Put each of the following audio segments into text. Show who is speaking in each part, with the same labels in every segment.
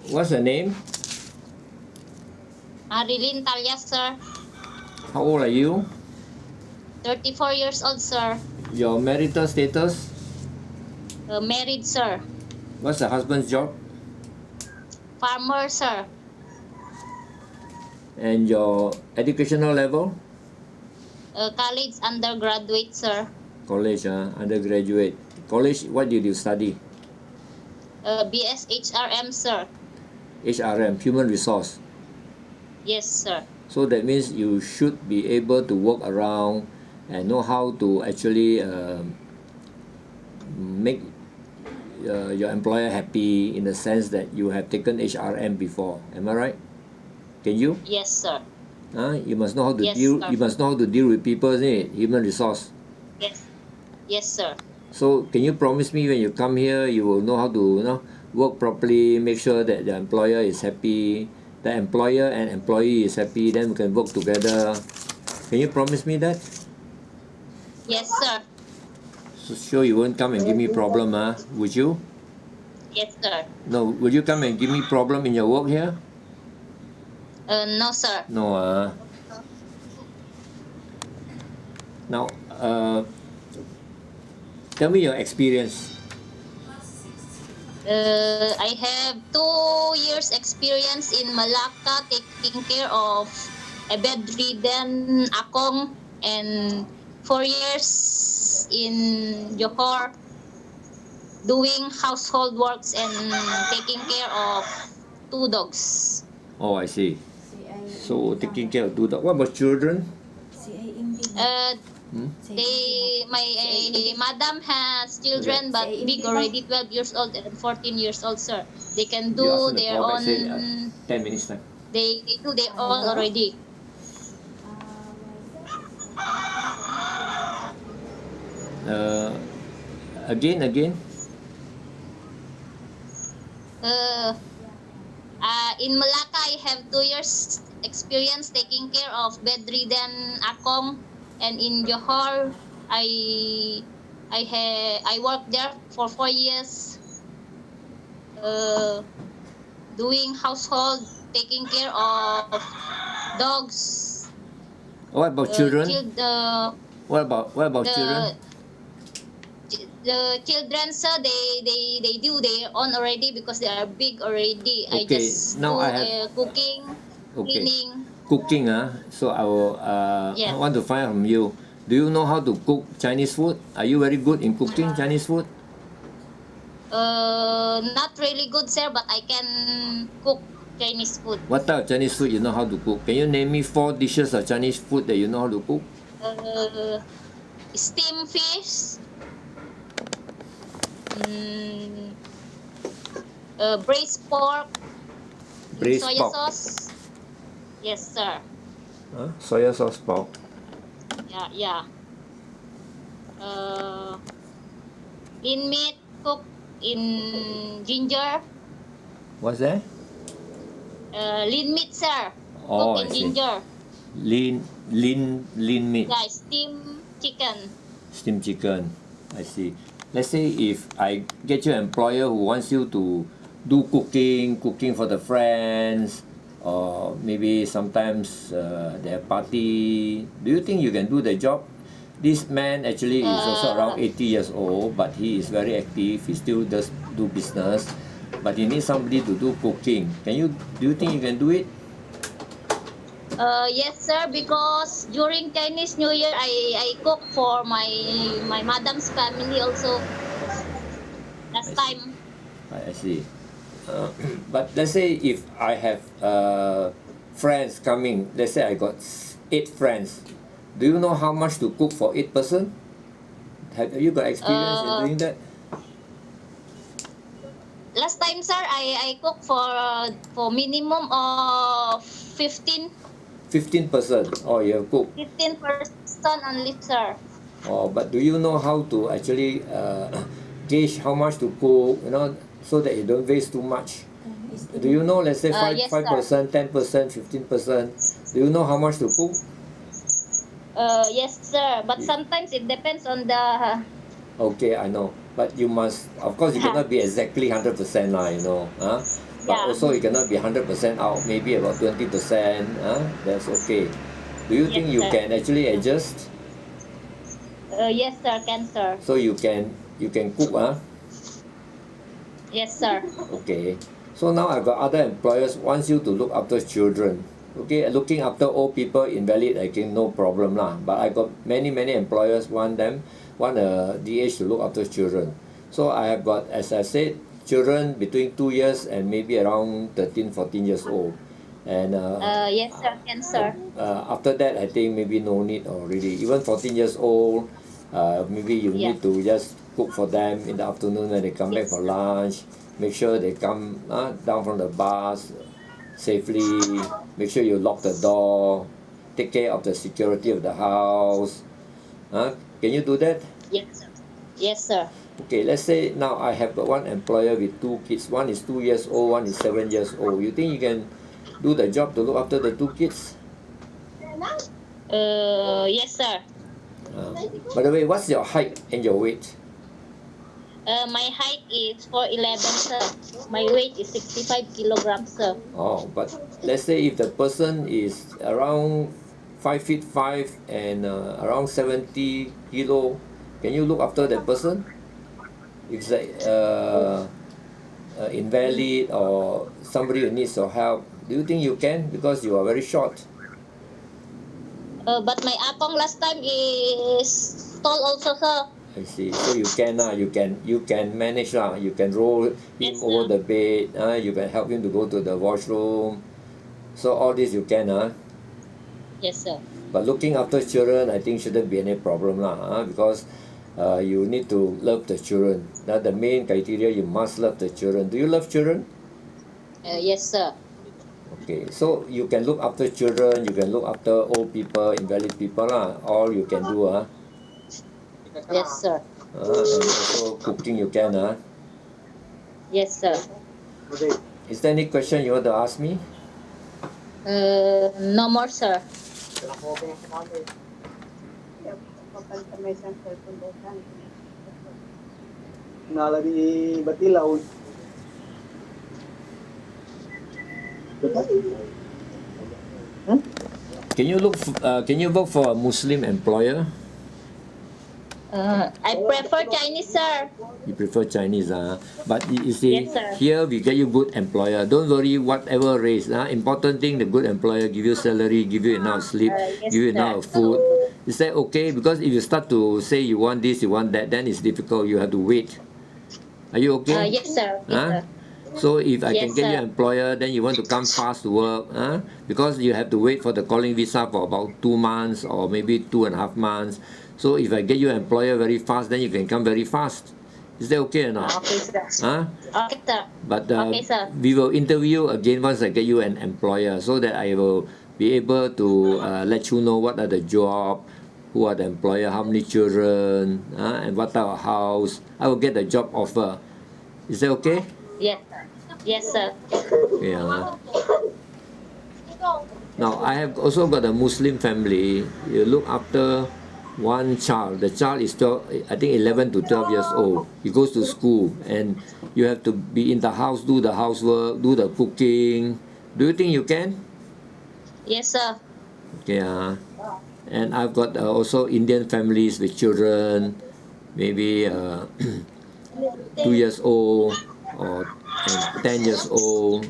Speaker 1: What's her name?
Speaker 2: Marilyn Talia, sir.
Speaker 1: How old are you?
Speaker 2: 34 years old, sir.
Speaker 1: Your marital status?
Speaker 2: Married, sir.
Speaker 1: What's the husband's job?
Speaker 2: Farmer, sir.
Speaker 1: And your educational level?
Speaker 2: College undergraduate, sir.
Speaker 1: College, undergraduate. College, what did you study?
Speaker 2: BS HRM, sir.
Speaker 1: HRM, human resource.
Speaker 2: Yes, sir.
Speaker 1: So that means you should be able to work around and know how to actually make your employer happy in the sense that you have taken HRM before. Am I right? Can you?
Speaker 2: Yes, sir.
Speaker 1: You must know how to
Speaker 2: Yes,
Speaker 1: deal.
Speaker 2: sir.
Speaker 1: You must know how to deal with people, isn't it? Human resource.
Speaker 2: Yes. Yes, sir.
Speaker 1: So can you promise me when you come here, you will know how to work properly, make sure that the employer is happy, the employer and employee is happy, then we can work together. Can you promise me that?
Speaker 2: Yes, sir.
Speaker 1: So sure you won't come and give me problem, would you?
Speaker 2: Yes, sir.
Speaker 1: No, would you come and give me problem in your work here?
Speaker 2: No, sir.
Speaker 1: No, Now, tell me your experience.
Speaker 2: I have 2 years experience in Malacca taking care of a bedridden akong, and 4 years in Johor doing household works and taking care of 2 dogs.
Speaker 1: Oh, I see. So taking care of 2 dogs. What about children?
Speaker 2: My madam has children, but big already, 12 years old and 14 years old, sir. They can
Speaker 1: You ask
Speaker 2: do
Speaker 1: them to
Speaker 2: their
Speaker 1: call back,
Speaker 2: own.
Speaker 1: say, 10 minutes time.
Speaker 2: They do their own already.
Speaker 1: Again.
Speaker 2: In Malacca, I have 2 years experience taking care of bedridden akong, and in Johor, I worked there for 4 years, doing household, taking care of dogs.
Speaker 1: What about children? What about
Speaker 2: the
Speaker 1: children?
Speaker 2: the children, sir, they do their own already because they are big already. I
Speaker 1: Okay,
Speaker 2: just
Speaker 1: now
Speaker 2: do
Speaker 1: I have
Speaker 2: cooking,
Speaker 1: okay.
Speaker 2: cleaning.
Speaker 1: Cooking, so I will
Speaker 2: Yes.
Speaker 1: I want to find out from you. Do you know how to cook Chinese food? Are you very good in cooking Chinese food?
Speaker 2: Not really good, sir, but I can cook Chinese food.
Speaker 1: What type of Chinese food you know how to cook? Can you name me 4 dishes of Chinese food that you know how to cook?
Speaker 2: Steamed fish, braised pork,
Speaker 1: Braised
Speaker 2: soya
Speaker 1: pork.
Speaker 2: sauce. Yes, sir.
Speaker 1: Soya sauce pork.
Speaker 2: Yeah. Lean meat cooked in ginger.
Speaker 1: What's that?
Speaker 2: Lean meat, sir.
Speaker 1: Oh,
Speaker 2: Cooked
Speaker 1: I
Speaker 2: in
Speaker 1: see.
Speaker 2: ginger.
Speaker 1: Lean meat.
Speaker 2: Yeah, steamed chicken.
Speaker 1: Steamed chicken. I see. Let's say if I get you an employer who wants you to do cooking for the friends, or maybe sometimes their party. Do you think you can do the job? This man actually is also around 80 years old, but he is very active. He still does do business, but he needs somebody to do cooking. Do you think you can do it?
Speaker 2: Yes, sir, because during Chinese New Year, I cook for my madam's family also last time.
Speaker 1: I see. But let's say if I have friends coming, let's say I got 8 friends. Do you know how much to cook for 8 person? Have you got experience in doing that?
Speaker 2: Last time, sir, I cook for minimum of 15.
Speaker 1: 15 person. Oh, you have cooked.
Speaker 2: 15 person only, sir.
Speaker 1: Oh, but do you know how to actually gauge how much to cook, so that you don't waste too much? Do you know, let's say 5%,
Speaker 2: Yes,
Speaker 1: 5%, 10%, 15%? Do you know how much to cook?
Speaker 2: Yes, sir, but sometimes it depends on the.
Speaker 1: Okay, I know. But you must, of course, you cannot be exactly 100% lah, you know, but
Speaker 2: Yeah.
Speaker 1: also you cannot be 100% out, maybe about 20%, that's okay. Do you
Speaker 2: Yes,
Speaker 1: think you
Speaker 2: sir.
Speaker 1: can actually adjust?
Speaker 2: Yes, sir. Can, sir.
Speaker 1: So you can cook,
Speaker 2: Yes, sir.
Speaker 1: Okay. So now I've got other employers wants you to look after children. Okay, looking after old people, invalid, I think no problem lah. But I got many employers want a DH to look after children. So I have got, as I said, children between 2 years and maybe around 13, 14 years old. And
Speaker 2: Yes, sir. Can, sir.
Speaker 1: after that, I think maybe no need already. Even 14 years old, maybe you
Speaker 2: Yeah.
Speaker 1: need to just cook for them in the afternoon when they come back
Speaker 2: Yes,
Speaker 1: for
Speaker 2: sir.
Speaker 1: lunch. Make sure they come down from the bus safely. Make sure you lock the door. Take care of the security of the house. Can you do that?
Speaker 2: Yes, sir. Yes, sir.
Speaker 1: Okay, let's say now I have got one employer with two kids. One is 2 years old, one is 7 years old. You think you can do the job to look after the two kids?
Speaker 2: Yes, sir.
Speaker 1: By the way, what's your height and your weight?
Speaker 2: My height is 4'11", sir. My weight is 65 kilograms, sir.
Speaker 1: Oh, but let's say if the person is around 5'5" and around 70 kilo, can you look after that person? If it's like invalid or somebody who needs your help, do you think you can? Because you are very short.
Speaker 2: But my apong last time is tall also, sir.
Speaker 1: I see. So you can you can manage lah. You can roll him
Speaker 2: Yes,
Speaker 1: over
Speaker 2: sir.
Speaker 1: the bed. You can help him to go to the washroom. So all this you can
Speaker 2: Yes, sir.
Speaker 1: But looking after children, I think shouldn't be any problem lah. Because you need to love the children. The main criteria, you must love the children. Do you love children?
Speaker 2: Yes, sir.
Speaker 1: Okay, so you can look after children. You can look after old people, invalid people lah. All you can do
Speaker 2: Yes, sir.
Speaker 1: And also cooking you can
Speaker 2: Yes, sir.
Speaker 1: Is there any question you want to ask me?
Speaker 2: No more, sir.
Speaker 3: Nalari batilaw.
Speaker 1: Can you work for a Muslim employer?
Speaker 2: I prefer Chinese, sir.
Speaker 1: You prefer Chinese but you see,
Speaker 2: Yes, sir.
Speaker 1: here we get you good employer. Don't worry whatever race important thing, the good employer give you salary, give you enough sleep,
Speaker 2: Yes,
Speaker 1: give you
Speaker 2: sir.
Speaker 1: enough food. Is that okay? Because if you start to say you want this, you want that, then it's difficult. You have to wait. Are you okay?
Speaker 2: Yes, sir. Yes, sir.
Speaker 1: So if I can
Speaker 2: Yes,
Speaker 1: get you
Speaker 2: sir.
Speaker 1: employer, then you want to come fast to work, because you have to wait for the calling visa for about 2 months or maybe 2.5 months. So if I get you employer very fast, then you can come very fast. Is that okay or not?
Speaker 2: Okay, sir. Okay, sir.
Speaker 1: But
Speaker 2: Okay, sir.
Speaker 1: we will interview again once I get you an employer, so that I will be able to let you know what are the job, who are the employer, how many children, and what type of house. I will get the job offer. Is that okay?
Speaker 2: Yes, sir. Yes, sir.
Speaker 1: Yeah. Now I have also got a Muslim family. You look after one child. The child is 12, I think 11 to 12 years old. He goes to school, and you have to be in the house, do the housework, do the cooking. Do you think you can?
Speaker 2: Yes, sir.
Speaker 1: Okay. And I've got also Indian families with children, maybe 2 years old or 10 years old.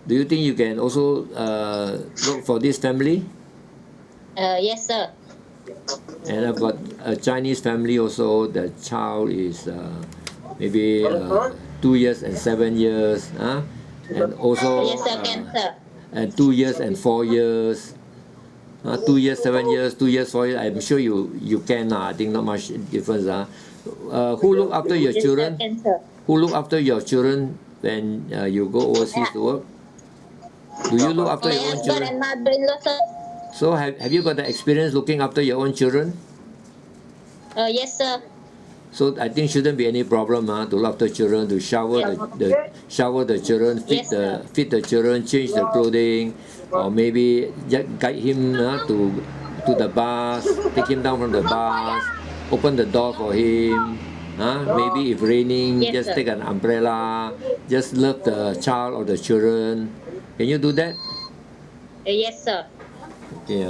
Speaker 1: Do you think you can also look for this family?
Speaker 2: Yes, sir.
Speaker 1: And I've got a Chinese family also. The child is maybe 2 years and 7 years, and also
Speaker 2: Yes, sir. Can, sir.
Speaker 1: and 2 years and 4 years. 2 years, 7 years, 2 years, 4 years. I'm sure you can. I think not much difference. Who look after your
Speaker 2: Yes,
Speaker 1: children?
Speaker 2: sir. Can, sir.
Speaker 1: Who look after your children when you go overseas to work? Do you look after
Speaker 2: My
Speaker 1: your own
Speaker 2: husband
Speaker 1: children?
Speaker 2: and mother-in-law, sir.
Speaker 1: So have you got the experience looking after your own children?
Speaker 2: Yes, sir.
Speaker 1: So I think shouldn't be any problem to look after children, to shower shower the children,
Speaker 2: Yes, sir.
Speaker 1: feed the children, change the clothing, or maybe just guide him to the bus, take him down from the bus, open the door for him. Maybe if raining,
Speaker 2: Yes,
Speaker 1: just
Speaker 2: sir.
Speaker 1: take an umbrella. Just love the child or the children. Can you do that?
Speaker 2: Yes, sir.
Speaker 1: Okay.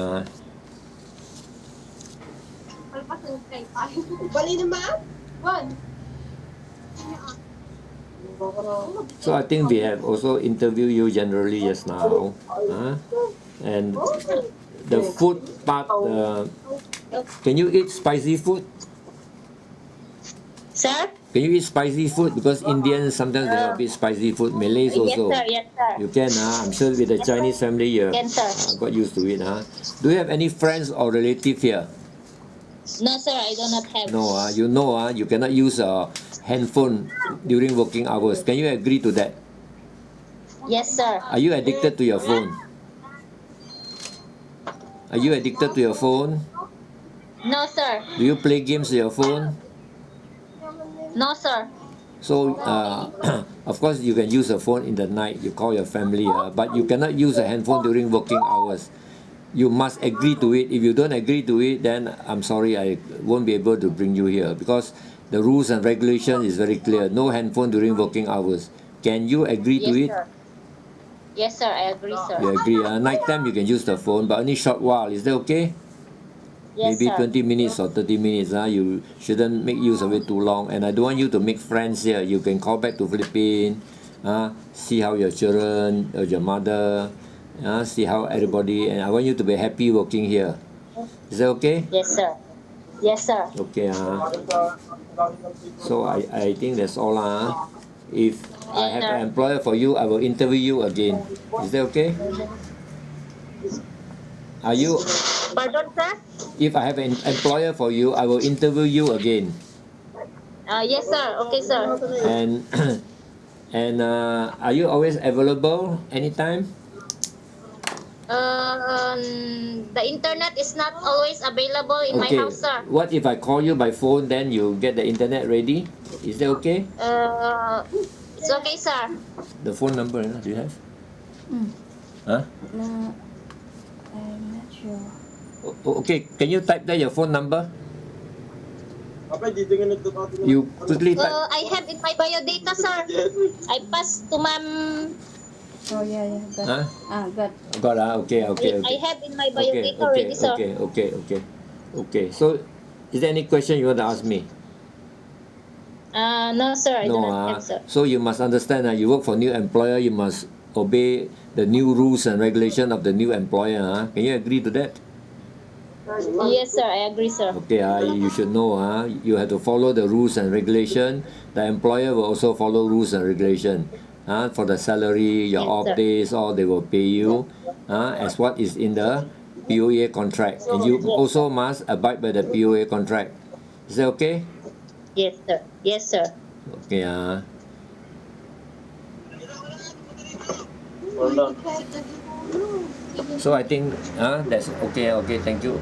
Speaker 1: So I think we have also interviewed you generally just now. And the food part, can you eat spicy food?
Speaker 2: Sir?
Speaker 1: Can you eat spicy food? Because Indians sometimes they have eat spicy food. Malays
Speaker 2: Yes,
Speaker 1: also.
Speaker 2: sir. Yes, sir.
Speaker 1: You can, I'm sure with the Chinese family you have
Speaker 2: Can, sir.
Speaker 1: got used to it. Do you have any friends or relative here?
Speaker 2: No, sir. I do not have.
Speaker 1: No, you know, you cannot use a handphone during working hours. Can you agree to that?
Speaker 2: Yes, sir.
Speaker 1: Are you addicted to your phone? Are you addicted to your phone?
Speaker 2: No, sir.
Speaker 1: Do you play games with your phone?
Speaker 2: No, sir.
Speaker 1: So, of course, you can use a phone in the night. You call your family, but you cannot use a handphone during working hours. You must agree to it. If you don't agree to it, then I'm sorry, I won't be able to bring you here because the rules and regulation is very clear. No handphone during working hours. Can you agree to
Speaker 2: Yes,
Speaker 1: it?
Speaker 2: sir. Yes, sir. I agree, sir.
Speaker 1: You agree? Night time you can use the phone, but only short while. Is that okay?
Speaker 2: Yes,
Speaker 1: Maybe
Speaker 2: sir.
Speaker 1: 20 minutes or 30 minutes. You shouldn't make use of it too long. And I don't want you to make friends here. You can call back to Philippines, see how your children, or your mother, see how everybody. And I want you to be happy working here. Is that okay?
Speaker 2: Yes, sir. Yes, sir.
Speaker 1: Okay. So I think that's all. If I have an employer for you, I will interview you again. Is that okay? Are you?
Speaker 2: Pardon, sir?
Speaker 1: If I have an employer for you, I will interview you again.
Speaker 2: Yes, sir. Okay, sir.
Speaker 1: And and are you always available anytime?
Speaker 2: The internet is not always available in my
Speaker 1: Okay.
Speaker 2: house, sir.
Speaker 1: What if I call you by phone? Then you get the internet ready. Is that okay?
Speaker 2: It's okay, sir.
Speaker 1: The phone number, do you have? Huh?
Speaker 4: No, I'm not sure.
Speaker 1: Okay. Can you type there your phone number?
Speaker 3: Apa dito nga nagtutulong?
Speaker 1: You quickly type.
Speaker 2: I have in my biodata, sir. I passed to ma'am.
Speaker 4: Oh, yeah, got.
Speaker 1: Huh?
Speaker 4: Got.
Speaker 1: Got okay.
Speaker 2: I have in my biodata
Speaker 1: Okay.
Speaker 2: already, sir.
Speaker 1: Okay. So, is there any question you want to ask me?
Speaker 2: No, sir. I do
Speaker 1: No,
Speaker 2: not have, sir.
Speaker 1: so you must understand that you work for new employer, you must obey the new rules and regulation of the new employer. Can you agree to that?
Speaker 2: Yes, sir. I agree, sir.
Speaker 1: Okay, you should know. You have to follow the rules and regulation. The employer will also follow rules and regulation. For the salary, your
Speaker 2: Yes,
Speaker 1: off
Speaker 2: sir.
Speaker 1: days, all they will pay you as what is in the POA contract. And you also must abide by the POA contract. Is that okay?
Speaker 2: Yes, sir. Yes, sir.
Speaker 1: Okay.
Speaker 3: Hold on.
Speaker 1: So I think that's okay. Okay, thank you.